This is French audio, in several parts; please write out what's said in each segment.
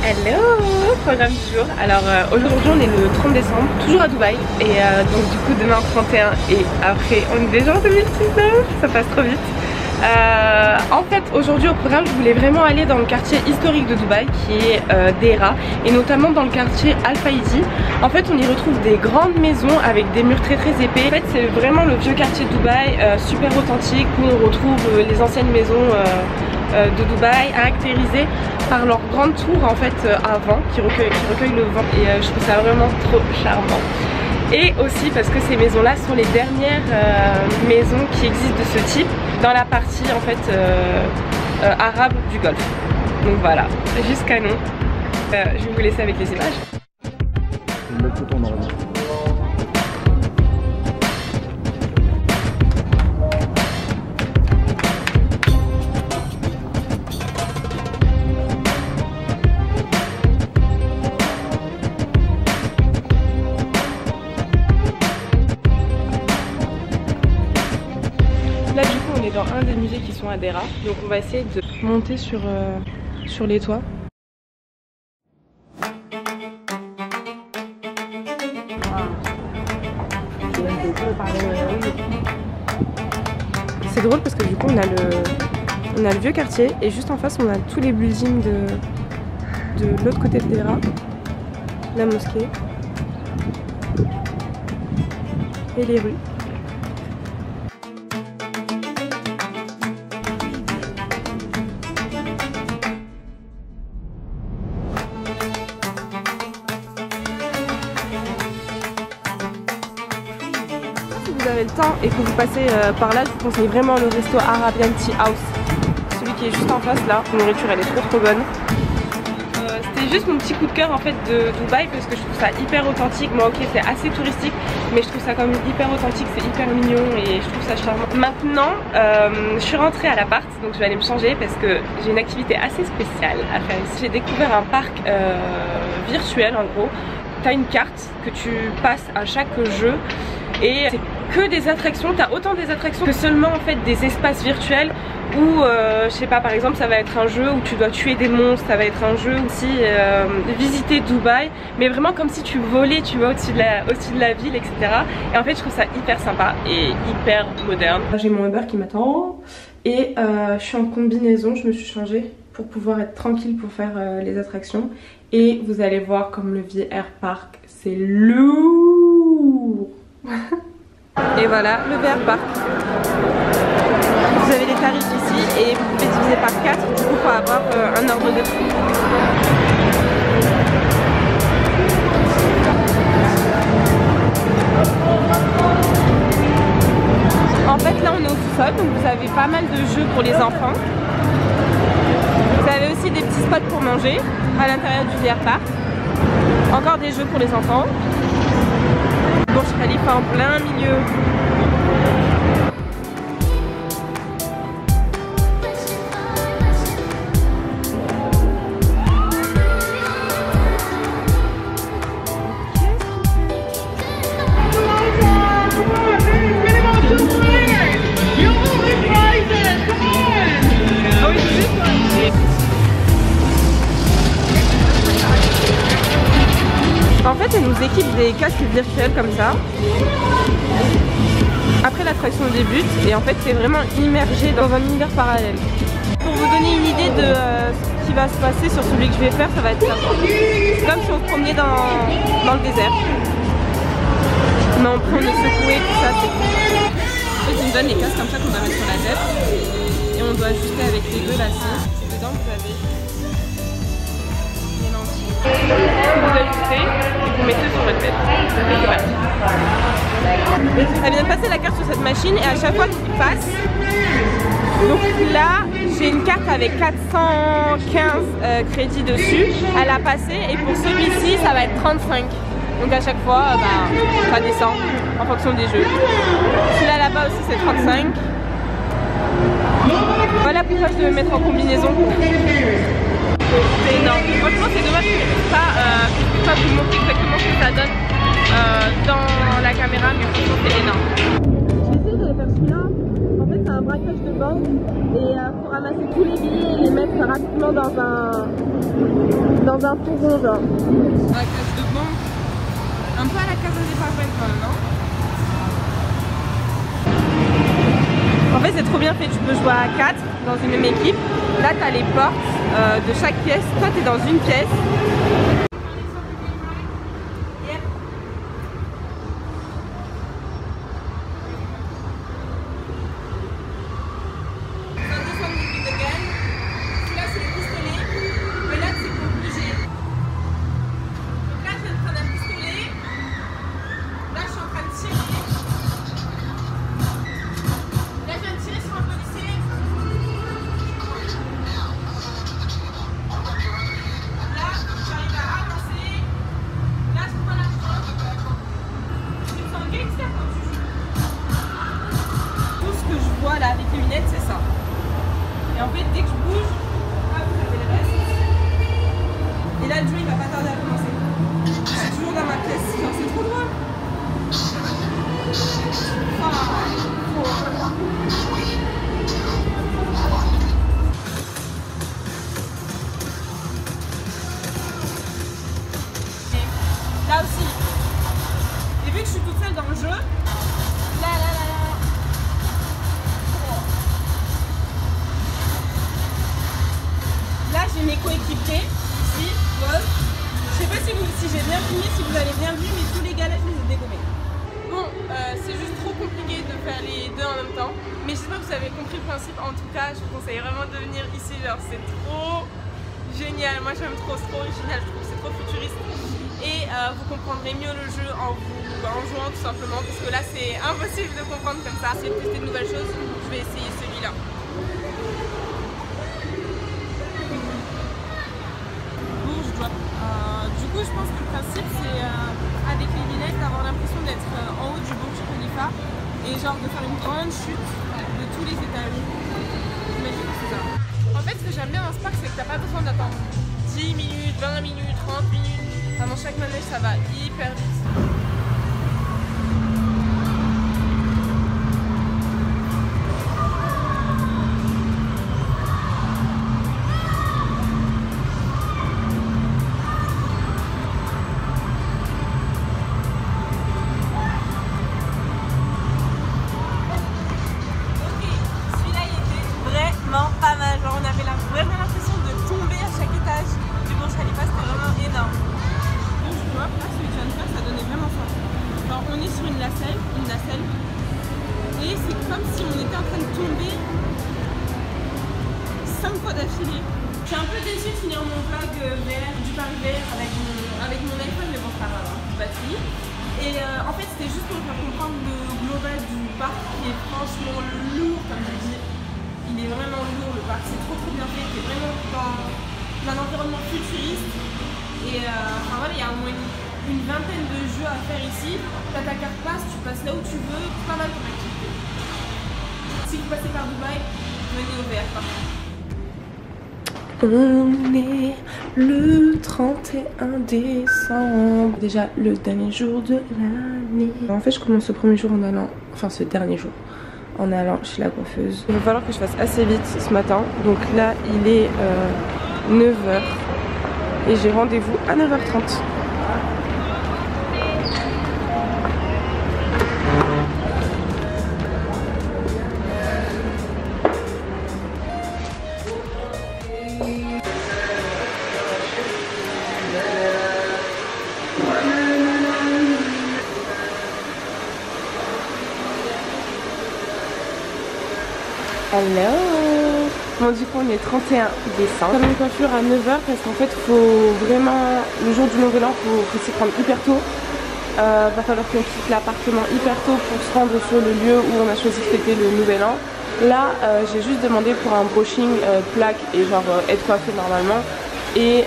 Hello, programme du jour. Alors aujourd'hui on est le 30 décembre, toujours à Dubaï. Et donc du coup demain 31 et après on est déjà en 2019, ça passe trop vite. En fait aujourd'hui au programme je voulais vraiment aller dans le quartier historique de Dubaï qui est Deira, et notamment dans le quartier Al Faydi. En fait on y retrouve des grandes maisons avec des murs très épais. En fait c'est vraiment le vieux quartier de Dubaï, super authentique, où on retrouve les anciennes maisons de Dubaï, caractérisées par leur grande tour en fait avant qui recueille le vent, et je trouve ça vraiment trop charmant. Et aussi parce que ces maisons là sont les dernières maisons qui existent de ce type dans la partie en fait arabe du Golfe. Donc voilà, jusqu'à nous. Je vais vous laisser avec les images. Là du coup on est dans un des musées qui sont à Deira, donc on va essayer de monter sur les toits. C'est drôle parce que du coup on a le vieux quartier et juste en face on a tous les buildings de l'autre côté de Deira, la mosquée et les rues. Si vous avez le temps et que vous passez par là, je vous conseille vraiment le resto Arabian Tea House, celui qui est juste en face là. La nourriture elle est trop bonne. C'était juste mon petit coup de cœur en fait de Dubaï parce que je trouve ça hyper authentique. Moi ok c'est assez touristique mais je trouve ça quand même hyper authentique, c'est hyper mignon et je trouve ça charmant. Maintenant je suis rentrée à l'appart, donc je vais aller me changer parce que j'ai une activité assez spéciale à faire ici. J'ai découvert un parc virtuel en gros. Tu as une carte que tu passes à chaque jeu et c'est que des attractions, tu as autant des attractions que seulement en fait des espaces virtuels où je sais pas, par exemple ça va être un jeu où tu dois tuer des monstres, ça va être un jeu aussi visiter Dubaï, mais vraiment comme si tu volais, tu vois, au-dessus de la ville, etc. Et en fait je trouve ça hyper sympa et hyper moderne. J'ai mon Uber qui m'attend et je suis en combinaison, je me suis changée pour pouvoir être tranquille pour faire les attractions. Et vous allez voir comme le VR Park c'est lourd. Et voilà le VR Park. Vous avez les tarifs ici et vous pouvez diviser par 4 du coup pour avoir un ordre de prix. En fait là on est au sous-sol, donc vous avez pas mal de jeux pour les enfants. Vous avez aussi des petits spots pour manger à l'intérieur du VR Park. Encore des jeux pour les enfants. Burj Khalifa en plein milieu. En fait, elle nous équipe des casques virtuels comme ça. Après l'attraction débute et en fait c'est vraiment immergé dans un univers parallèle. Pour vous donner une idée de ce qui va se passer sur celui que je vais faire, ça va être ça. C'est comme si on se promenait dans le désert. Mais on prend le secouer, tout ça, c'est cool. En fait, ils nous donnent les casques comme ça qu'on doit mettre sur la tête. Et on doit ajuster avec les deux lacets. Dedans vous avez les lentilles. Vous ajustez et vous mettez sur votre tête. Et c'est parti. Ça vient de passer la carte sur cette machine et à chaque fois qu'il passe, donc là j'ai une carte avec 415 crédits dessus, elle a passé et pour celui-ci ça va être 35. Donc à chaque fois ça descend en fonction des jeux. Celui-là là-bas aussi c'est 35. Voilà pourquoi je devais me mettre en combinaison. C'est énorme. Franchement c'est dommage que je ne puisse pas vous montrer exactement ce que ça donne dans la caméra, mais franchement c'est énorme. J'ai essayé de faire celui-là. En fait un braquage de banque et faut ramasser tous les billets et les mettre rapidement dans un fourgon genre. Braquage de banque, un peu à la Casa de Papel quand même, non? En fait c'est trop bien fait, tu peux jouer à 4 dans une même équipe. Là tu as les portes de chaque pièce, toi tu es dans une pièce. Là avec les lunettes c'est ça. Et en fait dès que je bouge, hop, vous avez le reste. Et là le jeu il va pas tarder à commencer. Je suis toujours dans ma pièce, genre c'est trop drôle. Là aussi. Et vu que je suis toute seule dans le jeu, j'ai mes coéquipiers ici, Bob. Je sais pas si j'ai bien filmé, si vous avez bien vu, mais tous les gars là je les ai dégommés. Bon, c'est juste trop compliqué de faire les deux en même temps. Mais j'espère que vous avez compris le principe. En tout cas, je vous conseille vraiment de venir ici. Genre, c'est trop génial. Moi j'aime trop, c'est trop original. Je trouve que c'est trop futuriste. Et vous comprendrez mieux le jeu en jouant tout simplement. Parce que là c'est impossible de comprendre comme ça. Si vous testez de nouvelles choses, je vais essayer celui-là. Du coup je pense que le principe c'est avec les lunettes d'avoir l'impression d'être en haut du Burj Khalifa et genre de faire une grande chute de tous les étages. J'imagine que c'est ça. En fait ce que j'aime bien dans ce parc c'est que t'as pas besoin d'attendre 10 minutes, 20 minutes, 30 minutes. Dans chaque manège ça va hyper vite. Une nacelle et c'est comme si on était en train de tomber 5 fois d'affilée. Je suis un peu déçue de finir mon vlog du parc vert avec mon iPhone, mais bon c'est pas grave, hein, batterie. Et en fait c'était juste pour faire comprendre le global du parc qui est franchement lourd, comme je dis. Il est vraiment lourd le parc, c'est trop bien fait, c'est vraiment dans un environnement futuriste. Et enfin voilà, il y a au moins une vingtaine de jeux à faire ici. Tu as ta carte passe, tu passes là où tu veux, pas mal comme activité. Si vous passez par Dubaï, venez au VR par contre. On est le 31 décembre, déjà le dernier jour de l'année. En fait je commence ce premier jour en allant, enfin ce dernier jour, en allant chez la coiffeuse. Il va falloir que je fasse assez vite ce matin. Donc là il est 9h et j'ai rendez-vous à 9h30. Hello. Bon du coup on est 31 décembre. Comme une coiffure à 9h parce qu'en fait faut vraiment, le jour du nouvel an faut s'y prendre hyper tôt. Va falloir qu'on quitte l'appartement hyper tôt pour se rendre sur le lieu où on a choisi de fêter le nouvel an. Là j'ai juste demandé pour un brushing, plaque et genre être coiffée normalement. Et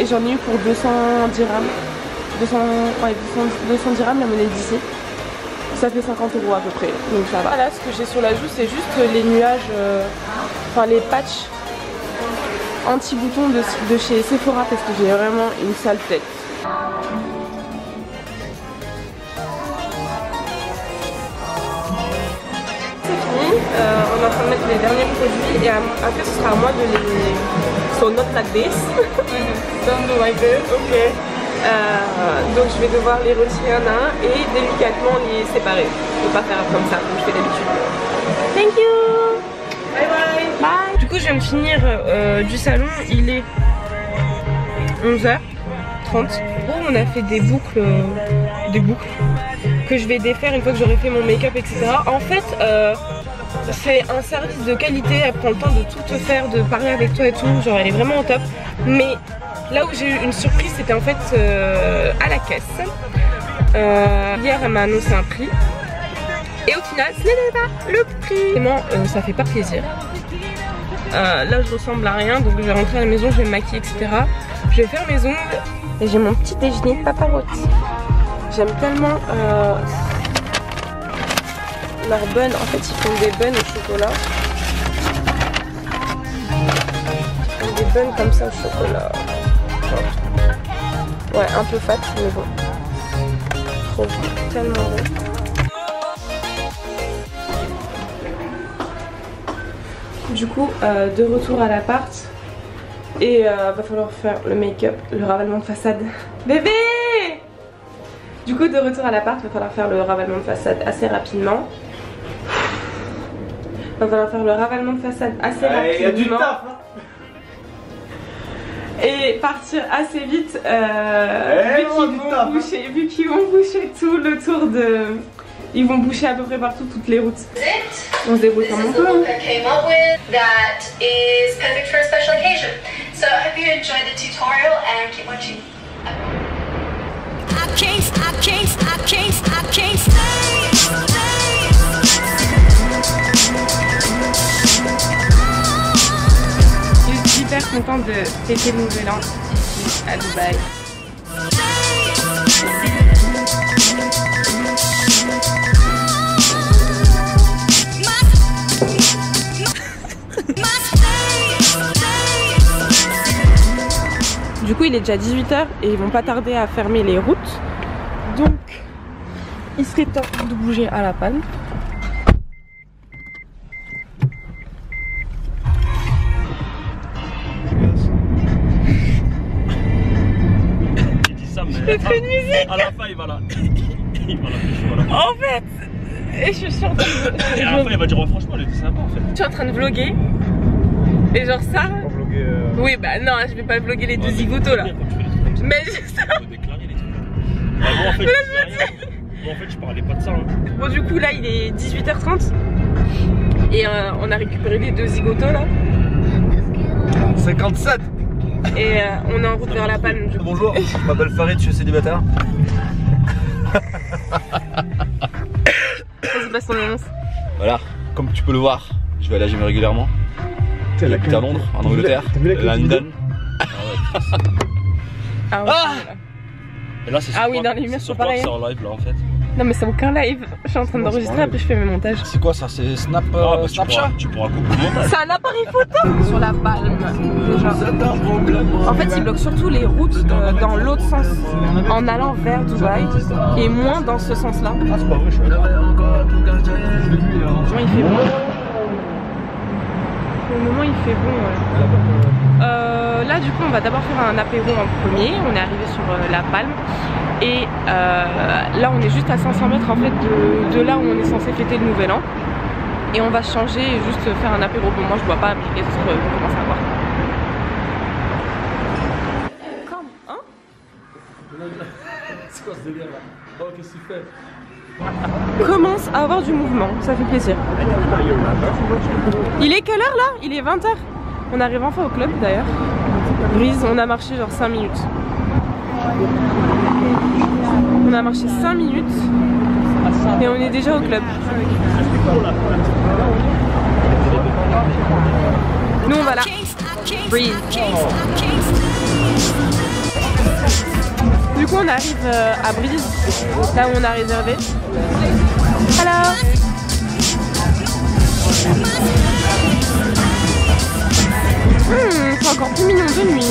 j'en ai eu pour 200 dirhams. 200 dirhams la monnaie d'ici. Ça fait 50 € à peu près, donc ça va. Voilà, ce que j'ai sur la joue, c'est juste les nuages, enfin les patchs anti-boutons de chez Sephora parce que j'ai vraiment une sale tête. C'est fini. on est en train de mettre les derniers produits et après ce sera à moi de les... So not like this. Don't do like this, ok. Donc je vais devoir les retirer un à un et délicatement les séparer. Je ne peux pas faire comme ça, comme je fais d'habitude. Thank you. Bye bye. Bye. Du coup je viens de finir du salon, il est 11h30. On a fait des boucles que je vais défaire une fois que j'aurai fait mon make-up, etc. En fait, c'est un service de qualité, elle prend le temps de tout te faire, de parler avec toi et tout, genre elle est vraiment au top. Mais là où j'ai eu une surprise, c'était en fait à la caisse. Hier elle m'a annoncé un prix et au final ce n'était pas le prix. Vraiment ça fait pas plaisir. Là je ressemble à rien, donc je vais rentrer à la maison, je vais me maquiller, etc. Je vais faire mes ongles et j'ai mon petit déjeuner de paparotti. J'aime tellement leurs buns, en fait ils font des buns au chocolat. Ils font des buns comme ça au chocolat. Ouais, un peu fat mais bon. Trop bon, tellement bon. Du coup, de retour à l'appart. Et va falloir faire le make-up, le ravalement de façade. Bébé! Du coup de retour à l'appart, va falloir faire le ravalement de façade assez rapidement. Va falloir faire le ravalement de façade assez rapidement. Y a du taf, hein. Et partir assez vite vu qu'ils vont boucher tout le tour de... Ils vont boucher à peu près partout toutes les routes. On se débrouille comme on peut. So I hope you enjoyed the tutorial and keep watching. I can't Je suis hyper contente de fêter le nouvel an ici à Dubaï. Du coup il est déjà 18h et ils vont pas tarder à fermer les routes. Donc il serait temps de bouger à la Palme. Il dit ça mais je fais une musique. À la fin il va la voilà. En fait, et je suis en train de... Et à la fin il va dire oh, franchement elle était sympa en fait. Je suis en train de vlogger. Et genre ça... Oui bah non je vais pas vlogger les deux zigotos là. Mais juste ça. Bon en fait je parlais pas de ça hein. Bon du coup là il est 18h30 et on a récupéré les deux zigotos là. 57. Et on est en route vers la Palme. Bonjour, je m'appelle Farid, je suis célibataire. Vas-y passe ton annonce. Voilà, comme tu peux le voir, je vais à la gym régulièrement. J'habite à Londres, en Angleterre, London. Ah, ouais, et là, c'est ah oui, dans les murs c'est pareil. C'est en live là en fait. Non mais c'est aucun live. Je suis en train d'enregistrer, après je fais mes montages. C'est quoi ça? C'est Snap, Snapchat? Tu pourras couper le montage. C'est un appareil photo sur la Palme déjà. En fait il bloque surtout les routes dans l'autre sens en allant vers Dubaï et moins dans ce sens là. Ah c'est pas vrai, je suis là. Il fait bon. Pour le moment il fait bon ouais. Là du coup on va d'abord faire un apéro en premier. On est arrivé sur la Palme. Et là on est juste à 500 mètres en fait de là où on est censé fêter le nouvel an. Et on va changer et juste faire un apéro. Bon moi je bois pas mais les autres vont commencer à boire. Comme hein? C'est quoi ce délire là? Oh qu'est-ce que tu fais? Commence à avoir du mouvement, ça fait plaisir. Il est quelle heure là? Il est 20h. On arrive enfin au club d'ailleurs. Brise, on a marché genre 5 minutes. On a marché 5 minutes et on est déjà au club. Nous on va là. Breeze. Du coup on arrive à Breeze, là où on a réservé. Hello. C'est encore plus mignon de nuit.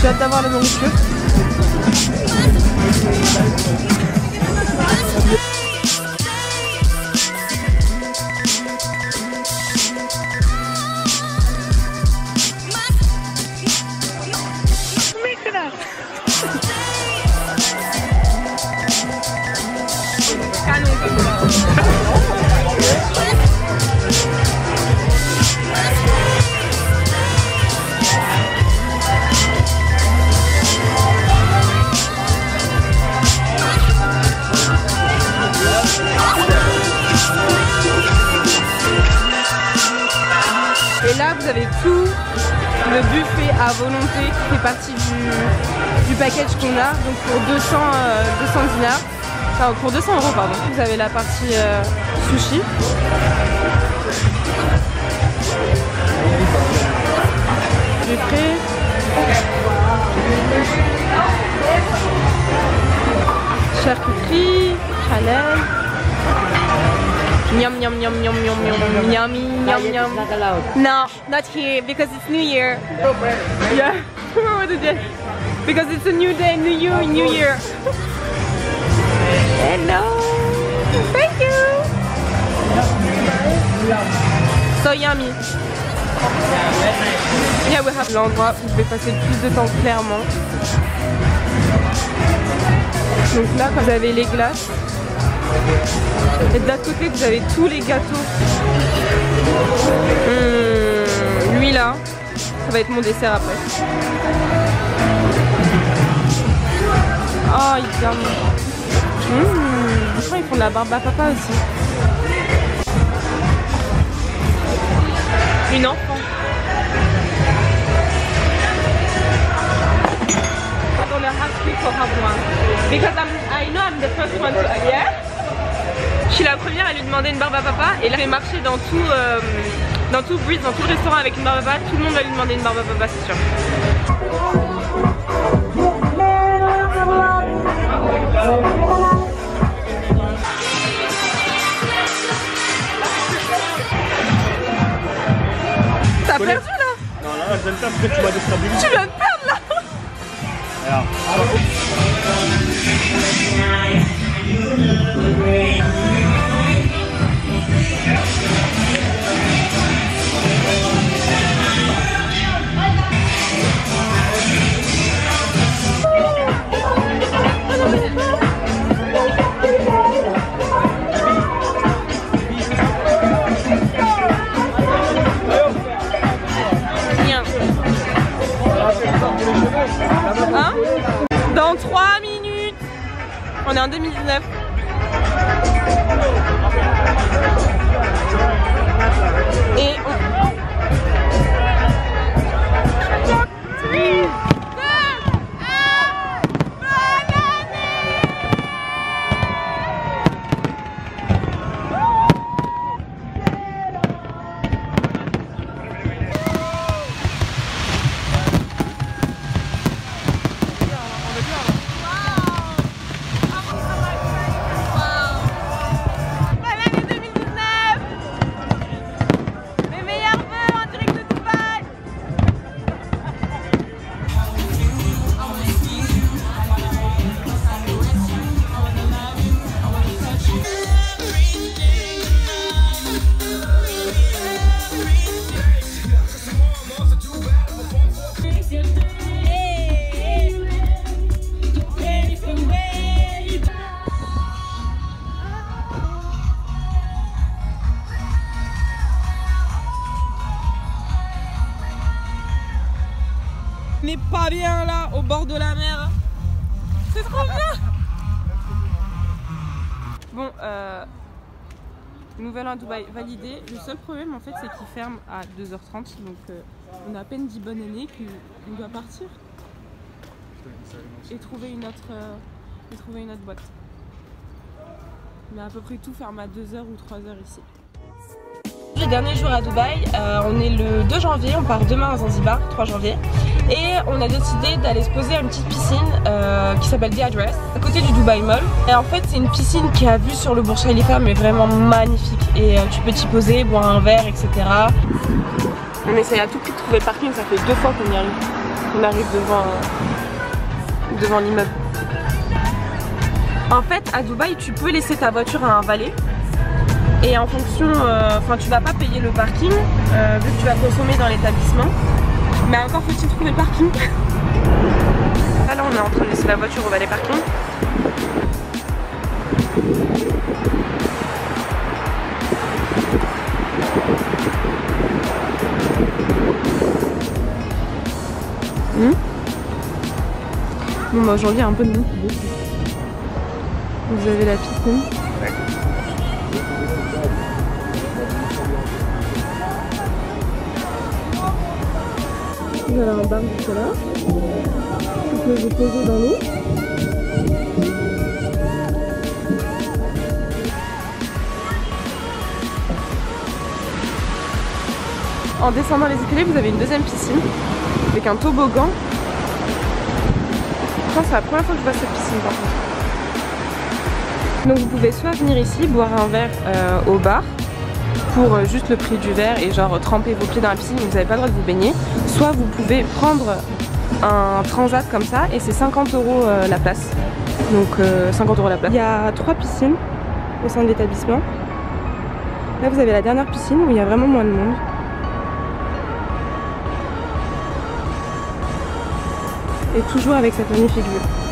J'ai hâte d'avoir la nourriture. Canon comme ça. Et là vous avez tout le buffet à volonté qui fait partie du package qu'on a, donc pour 200 dinars, enfin pour 200 euros pardon. Vous avez la partie sushi. Du frais. Charcuterie, halal. Yum yum yum yum yum yum yummy yum yum. No, not here because it's New Year. Yeah, what is it? Because it's a new day, new year. Hello, thank you. So yummy. Yeah, we have l'endroit où je vais passer le plus de temps clairement. Donc là, quand vous avez les glaces. Et de l'autre côté vous avez tous les gâteaux. Lui là, ça va être mon dessert après. Oh il est je crois qu'ils font de la barbe à papa aussi. Une enfant. I'm gonna have people have one. Because I know I'm the first one to yeah. Je suis la première à lui demander une barbe à papa et là j'ai marché dans tout Breeze, dans tout le restaurant avec une barbe à papa, tout le monde va lui demander une barbe à papa, c'est sûr. T'as perdu là? Non là, je viens de perdre parce que tu m'as déstabilisé. Tu viens de perdre là? Alors. Hein? Dans 3 minutes. On est en 2019. Et on... On n'est pas bien là, au bord de la mer. C'est trop bien. Bon, Nouvel An à Dubaï validé. Le seul problème en fait c'est qu'il ferme à 2h30. Donc on a à peine dit bonne année qu'on doit partir. Et trouver une autre boîte. Mais à peu près tout ferme à 2h ou 3h ici. Le dernier jour à Dubaï, on est le 2 janvier, on part demain à Zanzibar, 3 janvier. Et on a décidé d'aller se poser à une petite piscine qui s'appelle The Address, à côté du Dubai Mall. Et en fait c'est une piscine qui a vue sur le Burj Khalifa, mais vraiment magnifique. Et tu peux t'y poser, boire un verre, etc. On essaye à tout prix de trouver le parking, ça fait 2 fois qu'on y arrive. On arrive devant l'immeuble. En fait à Dubaï tu peux laisser ta voiture à un valet. Et en fonction, tu vas pas payer le parking vu que tu vas consommer dans l'établissement. Mais encore faut-il trouver le parking. la voiture au valet parking. Bon bah aujourd'hui il y a un peu de monde. Vous avez la piscine. Vous avez un bar juste là. Vous pouvez vous poser dans l'eau. En descendant les escaliers, vous avez une deuxième piscine avec un toboggan. Je pense que c'est la première fois que je vois cette piscine par contre. Donc vous pouvez soit venir ici boire un verre au bar pour juste le prix du verre et genre tremper vos pieds dans la piscine, vous n'avez pas le droit de vous baigner. Soit vous pouvez prendre un transat comme ça et c'est 50 € la place. Donc 50 € la place. Il y a 3 piscines au sein de l'établissement. Là vous avez la dernière piscine où il y a vraiment moins de monde. Et toujours avec cette magnifique vue.